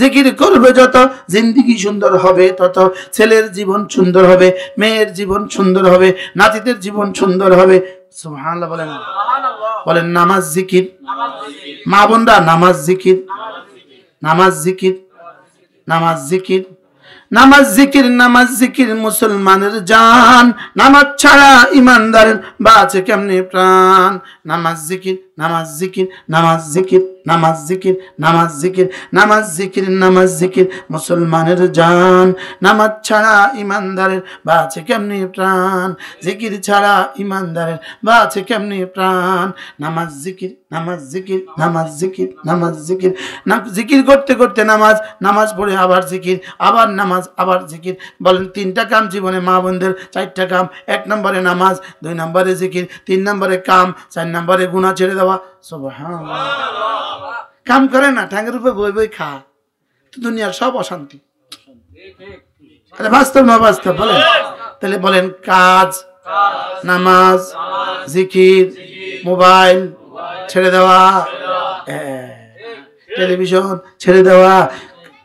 জিকির করবে যত জিন্দেগি সুন্দর হবে তত। ছেলের জীবন সুন্দর হবে, মেয়ের জীবন সুন্দর হবে, নাতিদের জীবন সুন্দর হবে। সুবহানাল্লাহ বলেন, বলেন নামাজ জিকির। মা বোনরা নামাজ জিকির, নামাজ জিকির, নামাজ জিকির, নামাজ জিকির, নামাজ জিকির মুসলমানের জান। নামাজ ছাড়া ইমানদারের বাঁচে কেমনে প্রাণ। নামাজ জিকির, নামাজ জিকির, নামাজ জিকির, নামাজ জিকির, নামাজ জিকির, নামাজ জিকির, নামাজ জিকির মুসলমানের জান। নামাজ ছাড়া ইমানদারের বাঁচে কেমনে প্রাণ। জিকির ছাড়া ইমানদারের বাঁচে কেমনে প্রাণ। নামাজ জিকির, নামাজ জিকির, নামাজ জিকির, নামাজ জিকির। জিকির করতে করতে নামাজ, নামাজ পড়ে আবার জিকির, আবার নামাজ, আবার জিকির। বলেন তিনটা কাম জীবনে মা বোনদের, চারটা কাম। 1 নম্বরে নামাজ, 2 নম্বরে জিকির, 3 নম্বরে কাম, 4 নম্বরে গুনাহ ছেড়ে দেওয়া। সুবহানাল্লাহ। কাম করে না, ঠ্যাঙ্গের উপরে বই বই খা, তো দুনিয়ার সব অশান্তি। আরে বাস্তব না বাস্তব বলেন? তাহলে বলেন কাজ, নামাজ, জিকির, মোবাইল ছেড়ে দেওয়া, টেলিভিশন ছেড়ে দেওয়া,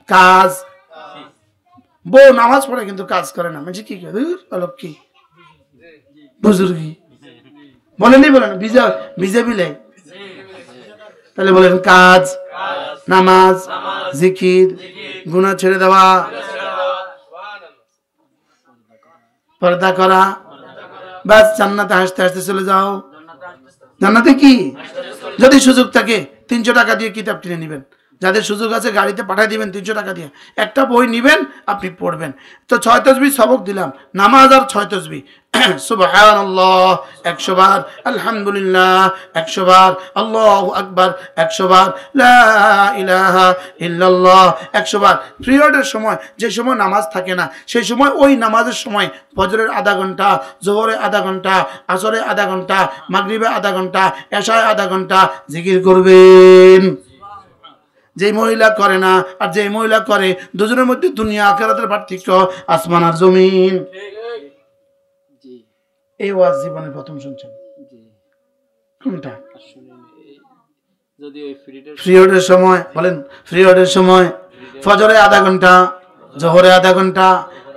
কাজ। বউ নামাজ পড়ে কিন্তু কাজ করে না, মানে কি অলক কি বুজুর্গি বলেনি, বলেন ভিজা ভিজা বিলে। তাহলে বলেন কাজ, নামাজ, জিকির, গুনাহ ছেড়ে দেওয়া, পর্দা করা, বাস জান্নাতে হাসতে হাসতে চলে যাও। জান্নাতে কি যদি সুযোগ থাকে 300 টাকা দিয়ে কিতাব কিনে নেবেন। যাদের সুযোগ আছে গাড়িতে পাঠিয়ে দিবেন 300 টাকা দিয়ে, একটা বই নেবেন, আপনি পড়বেন। তো 6 তাসবিহ সবক দিলাম, নামাজ আর 6 তাসবিহ। সুবহানাল্লাহ 100 বার, আলহামদুলিল্লাহ 100 বার, আল্লাহু আকবার 100 বার, লা ইলাহা ইল্লাল্লাহ 100 বার। পিরিয়ডের সময়, যে সময় নামাজ থাকে না, সেই সময় ওই নামাজের সময় ফজরের আধা ঘন্টা, জোহরে আধা ঘন্টা, আসরে আধা ঘন্টা, মাগরিবে আধা ঘন্টা, এশায় আধা ঘন্টা জিকির করবেন। যে মহিলা করে না আর যে মহিলা করে, দুজনের মধ্যে দুনিয়া আখিরাতের পার্থক্য আসমান আর জমিন। এই ওয়াজ জীবনে প্রথম শুনছেন? কোনটা? পিরিয়ডের সময় বলেন, পিরিয়ডের সময় ফজরে আধা ঘন্টা, জোহরে আধা ঘন্টা,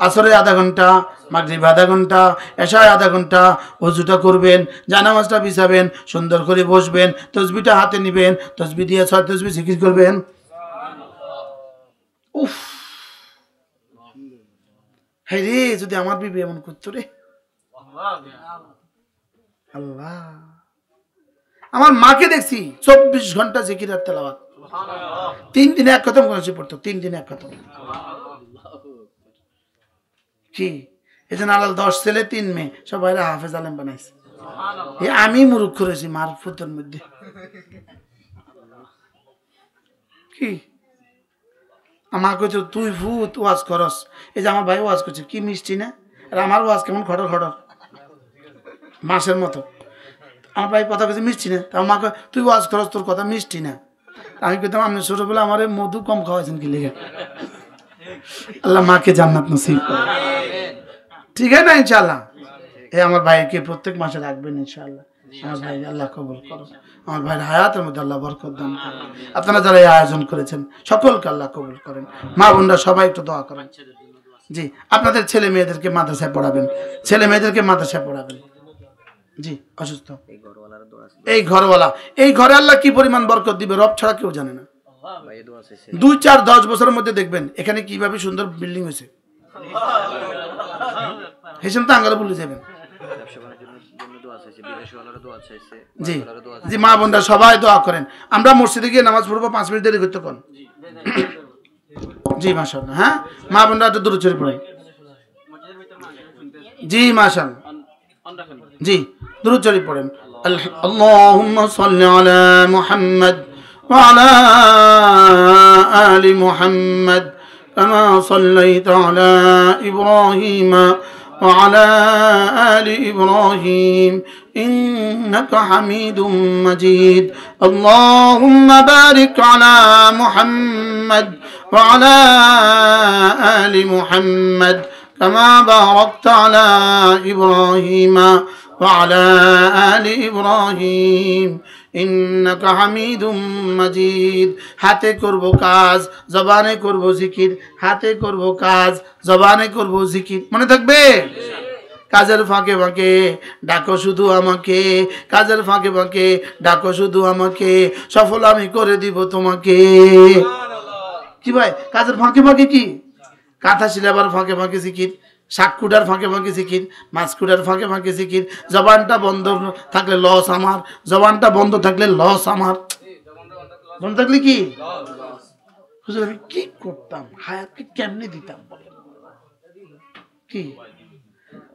আসরে আধা ঘন্টা, মাগরিবে আধা ঘন্টা, এশায় আধা ঘন্টা। ওযুটা করবেন, জানামাজটা বিছাবেন, সুন্দর করে বসবেন, তাসবিহটা হাতে নেবেন, তাসবিহ দিয়ে 6 তাসবিহ জিকির করবেন। উফ, হ্যাঁ রে, যদি আমার বিবি এমন করতো রে। আল্লাহ, আমার মাকে দেখছি 24 ঘন্টা জিকির আর তেলাওয়াত। 3 দিনে 1 খতম করেছে পড়তো, 3 দিনে 1 খতম। কি এজন্য আলাল 10 ছেলে 3 মেয়ে সবাই হাফেজ আলেম বানাইছে। আমি মুরুখ করেছি মার ফুতের মধ্যে। কি আমার কইতো তুই ভূত ওয়াজ করস। এই যে আমার ভাই ওয়াজ করছে, কি মিষ্টি না, আর আমার ওয়াজ কেমন খটর খটর মাছের মতো। আমার ভাই কথা কইছে মিষ্টি না, তা আমাকে তুই ওয়াজ করস, তোর কথা মিষ্টি না। আমি কইতাম আপনি ছোটবেলা আমার মধু কম খাওয়াইছেন কি লেগে। আল্লাহ মাকে জান্নাত নসিব করে। ঠিক আছে না ইনশাআল্লাহ? এই আমার ভাইকে প্রত্যেক মাসে রাখবেন ইনশাআল্লাহ। আমার ভাই আল্লাহ কবুল করুন, আমার ভাইয়ের হায়াতের মধ্যে আল্লাহ বরকত দান করেন। আপনারা যারা এই আয়োজন করেছেন সকলকে আল্লাহ কবুল করেন। মা বোনরা সবাই একটু দোয়া করেন। জি, আপনাদের ছেলে মেয়েদেরকে মাদ্রাসায় পড়াবেন, ছেলে মেয়েদেরকে মাদ্রাসায় পড়াবেন। জি, অসুস্থ এই ঘরওয়ালা, এই ঘরে আল্লাহ কি পরিমাণ বরকত দিবে রব ছাড়া কেউ জানে না। 2, 4, 10 বছরের মধ্যে দেখবেন এখানে কিভাবে সুন্দর বিল্ডিং হয়েছে। হেসেন তো আঙ্গালে ভুলে যাবেন। জি জি, মা বোনরা সবাই দোয়া করেন। আমরা মসজিদে গিয়ে নামাজ পড়বো, 5 মিনিট দেরি করতে কোন। জি মাশাআল্লাহ। হ্যাঁ, মা বোনরা একটু দূরে চলে পড়েন। জি মাশাআল্লাহ, জি দূরে চলে পড়েন। আল্লাহুম্মা সাল্লি আলা মুহাম্মদ ওয়া আলা আলি মুহাম্মদ কামা সাল্লাইতা আলা ইব্রাহিম وعلى آل إبراهيم إنك حميد مجيد. اللهم بارك على محمد وعلى آل محمد كما باركت على إبراهيم وعلى آل إبراهيم ইন্নাকা হামিদুম মাজিদ। হাতে করব কাজ, জবানে করব জিকির, হাতে করব কাজ, জবানে করব জিকির। মনে থাকবে? কাজের ফাঁকে ফাঁকে ডাকো শুধু আমাকে, কাজের ফাঁকে ফাঁকে ডাকো শুধু আমাকে, সফল আমি করে দিব তোমাকে। কি ভাই, কাজের ফাঁকে ফাঁকে কি? কাঁথা সিলাবার ফাঁকে ফাঁকে জিকির, শাক কুটার ফাঁকে ফাঁকে জিকির, মাছ কুটার ফাঁকে ফাঁকে জিকির। জবানটা বন্ধ থাকলে লস আমার, জবানটা বন্ধ থাকলে লস আমার। বন্ধ থাকলে কি হুজুর আমি কি করতাম, হায়াতকে কেমনে দিতাম বলেন? কি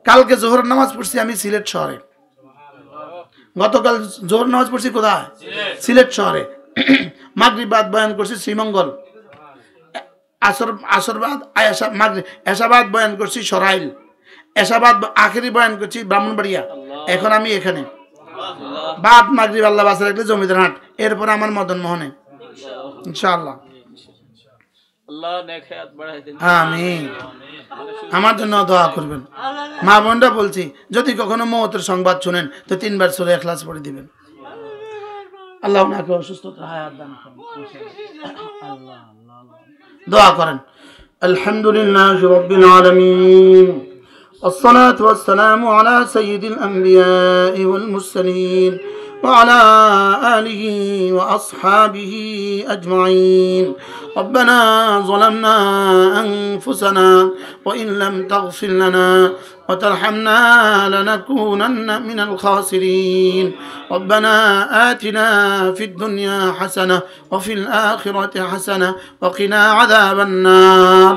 কালকে জোহর নামাজ পড়ছি আমি সিলেট শহরে, গতকাল জোহর নামাজ পড়ছি কোথায়? সিলেট শহরে। মাগরিব বাদ বয়ান করছি শ্রীমঙ্গল, আসরবাদ এশাবাদ বয়ান করছি সরাইল, এশাবাদ আখেরি বয়ান করছি ব্রাহ্মণবাড়িয়া। এখন আমি এখানে বাদ মাগরিব আল্লাহ বাসা রাখলে জমিদার হাট, এরপর আমার মদন মোহনে ইনশাআল্লাহ। আমিন। আমার জন্য দোয়া করবেন। মা বোনরা বলছি, যদি কখনো মওতের সংবাদ শুনেন তো 3 বার সূরা ইখলাস পড়ে দিবেন। আল্লাহ ওনাকে সুস্থতা হায়াত দান করুন। আল্লাহ দোয়া করেন। আলহামদুলিল্লাহি রাব্বিল আলামিন, والصلاة والسلام على سيد الأنبياء والمرسلين وعلى آله وأصحابه أجمعين. ربنا ظلمنا أنفسنا وإن لم تغفر لنا وترحمنا لنكونن من الخاسرين. ربنا آتنا في الدنيا حسنة وفي الآخرة حسنة وقنا عذاب النار.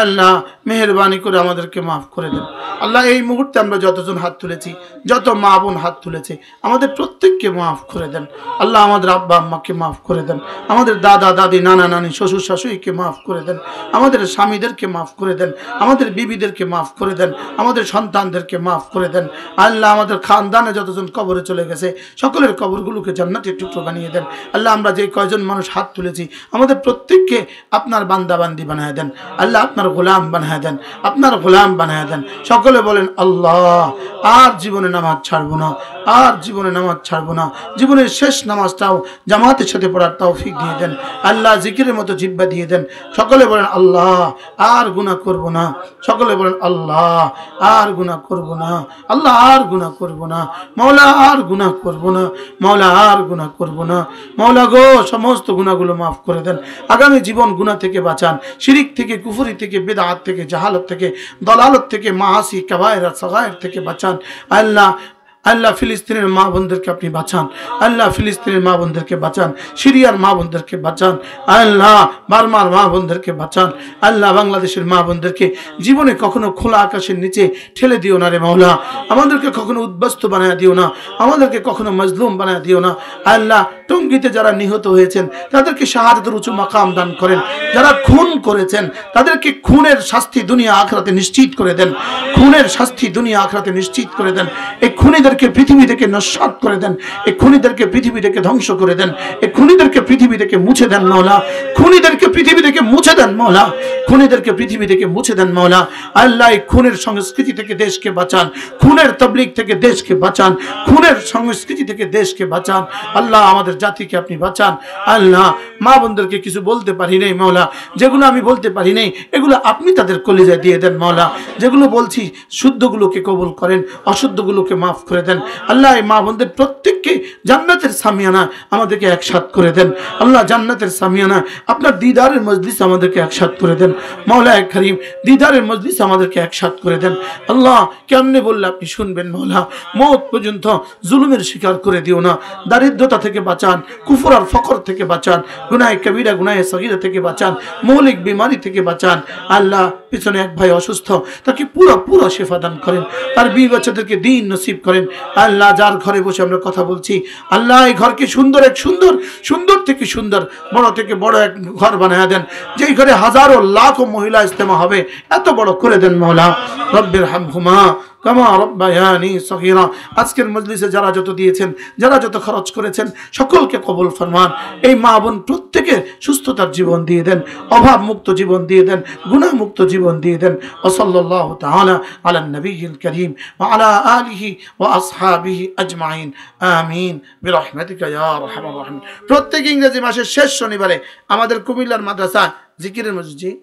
আল্লাহ মেহেরবানি করে আমাদেরকে মাফ করে দেন। আল্লাহ এই মুহূর্তে আমরা যতজন হাত তুলেছি, যত মা বোন হাত তুলেছে, আমাদের প্রত্যেককে মাফ করে দেন। আল্লাহ আমাদের আব্বা আম্মাকে মাফ করে দেন, আমাদের দাদা দাদি নানা নানি শ্বশুর শাশুড়িকে মাফ করে দেন, আমাদের স্বামীদেরকে মাফ করে দেন, আমাদের বিবিদেরকে মাফ করে দেন, আমাদের সন্তানদেরকে মাফ করে দেন। আল্লাহ আমাদের খানদানে যতজন কবরে চলে গেছে সকলের কবরগুলোকে জান্নাতের টুকরো বানিয়ে দেন। আল্লাহ আমরা যে কয়জন মানুষ হাত তুলেছি আমাদের প্রত্যেককে আপনার বান্দা বান্দি বানায় দেন। আল্লাহ আপনার গোলাম বানায় দেন, আপনার গোলাম বানায় দেন। সকলে বলেন আল্লাহ। আর জীবনে নামাজ ছাড়বো না, আর জীবনে নামাজ ছাড়বো না। জীবনের শেষ নামাজটাও জামাতের সাথে পড়ার তৌফিক দিয়ে দেন। আল্লাহ জিকিরের মতো জিহ্বা দিয়ে দেন। সকলে বলেন আল্লাহ। আর গুনাহ করব না। সকলে বলেন আল্লাহ। আর গুনাহ করব না। আল্লাহ আর গুনাহ করব না। মাওলা আর গুনাহ করব না। মাওলা আর গুনাহ করব না। মাওলা গো সমস্ত গুনাহগুলো মাফ করে দেন। আগামী জীবন গুনাহ থেকে বাঁচান, শিরিক থেকে, কুফরি থেকে, বিদআত থেকে, জাহালত থেকে, দলালত থেকে, মাআসি কাবায়ের সাগায়ের থেকে বাঁচান। আল্লাহ আল্লাহ ফিলিস্তিনের মা বোনদেরকে আপনি বাঁচান। আল্লাহ ফিলিস্তিনের মা বোনদেরকে বাঁচান, সিরিয়ার মা বোনদেরকে বাঁচান। আল্লাহ বার্মার মা বোনদেরকে বাঁচান। আল্লাহ বাংলাদেশের মা বোনদেরকে জীবনে কখনো খোলা আকাশের নিচে ঠেলে দিও না রে মাওলা। আমাদেরকে কখনো উদ্বাস্ত বানায় দিও না, আমাদেরকে কখনো মজলুম বানায় দিও না। আল্লাহ টঙ্গীতে যারা নিহত হয়েছেন তাদেরকে শাহাদাতের উঁচু মাকাম দান করেন। যারা খুন করেছেন তাদেরকে খুনের শাস্তি দুনিয়া আখিরাতে নিশ্চিত করে দেন। খুনের শাস্তি দুনিয়া আখিরাতে নিশ্চিত করে দেন। এই খুনিদের পৃথিবী থেকে নস্যাৎ করে দেন। এই খুনিদেরকে পৃথিবী থেকে ধ্বংস করে দেন। এই খুনিদেরকে পৃথিবী থেকে মুছে দেন মাওলা। খুনিদেরকে পৃথিবী থেকে মুছে দেন মাওলা। খুনিদেরকে পৃথিবী থেকে মুছে দেন মাওলা। আল্লাহ এই খুনের সংস্কৃতি থেকে দেশকে বাঁচান, খুনের তাবলীগ থেকে দেশকে বাঁচান, খুনের সংস্কৃতি থেকে দেশকে বাঁচান। আল্লাহ আমাদের জাতিকে আপনি বাঁচান। আল্লাহ মা বোনদেরকে কিছু বলতে পারি নাই মাওলা, যেগুলো আমি বলতে পারি নাই এগুলো আপনি তাদের কলিজায় দিয়ে দেন মাওলা। যেগুলো বলছি শুদ্ধগুলোকে কবুল করেন, অশুদ্ধগুলোকে মাফ করে দেন। আল্লাহ এই মা বোনদের প্রত্যেককে জান্নাতের সামিয়ানা আমাদেরকে একসাথ করে দেন। আল্লাহ জান্নাতের সামিয়ানা আপনার দিদারের মজলিস আমাদেরকে একসাথ করে দেন। মাওলা করিম দিদারের মজলিস আমাদেরকে একসাথ করে দেন। আল্লাহ কেমনে বললে আপনি শুনবেন মাওলা। মওত পর্যন্ত জুলুমের শিকার করে দিও না। দারিদ্রতা থেকে বাঁচান, কুফর আর ফকর থেকে বাঁচান, গুনাহে কবিরা গুনাহে সগীরা থেকে বাঁচান, মৌলিক বিমারি থেকে বাঁচান। আল্লাহ পিছনে এক ভাই অসুস্থ, তাকে পুরো শিফা দান করেন, তার বিবি বাচ্চাদেরকে দিন নসিব করেন। আল্লাহ যার ঘরে বসে আমরা কথা বলছি আল্লাহ এই ঘরকে সুন্দর থেকে সুন্দর, বড় থেকে বড় এক ঘর বানায় দেন, যেই ঘরে হাজারো লাখো মহিলা ইজতেমা হবে এত বড় করে দেন মাওলা। রব্বির হামহুমা কামা রাব্বায়ানি সগীরা। আজকের মজলিসে যারা যত দিয়েছেন, যারা যত খরচ করেছেন, সকলকে কবুল ফরমান। এই মা বোন প্রত্যেকে সুস্থতার জীবন দিয়ে দেন, অভাব মুক্ত জীবন দিয়ে দেন, গুনাহ মুক্ত জীবন দিয়ে দেন। ওয়া সাল্লাল্লাহু তাআলা আলা নবিয়িল কারীম ওয়া আলা আলিহি ওয়া আসহাবিহি আজমাইন, আমিন বিরহমাতিকা ইয়া আরহামার রাহিমিন। প্রত্যেক ইংরেজি মাসের শেষ শনিবারে আমাদের কুমিল্লার মাদ্রাসা জিকিরের মসজিদ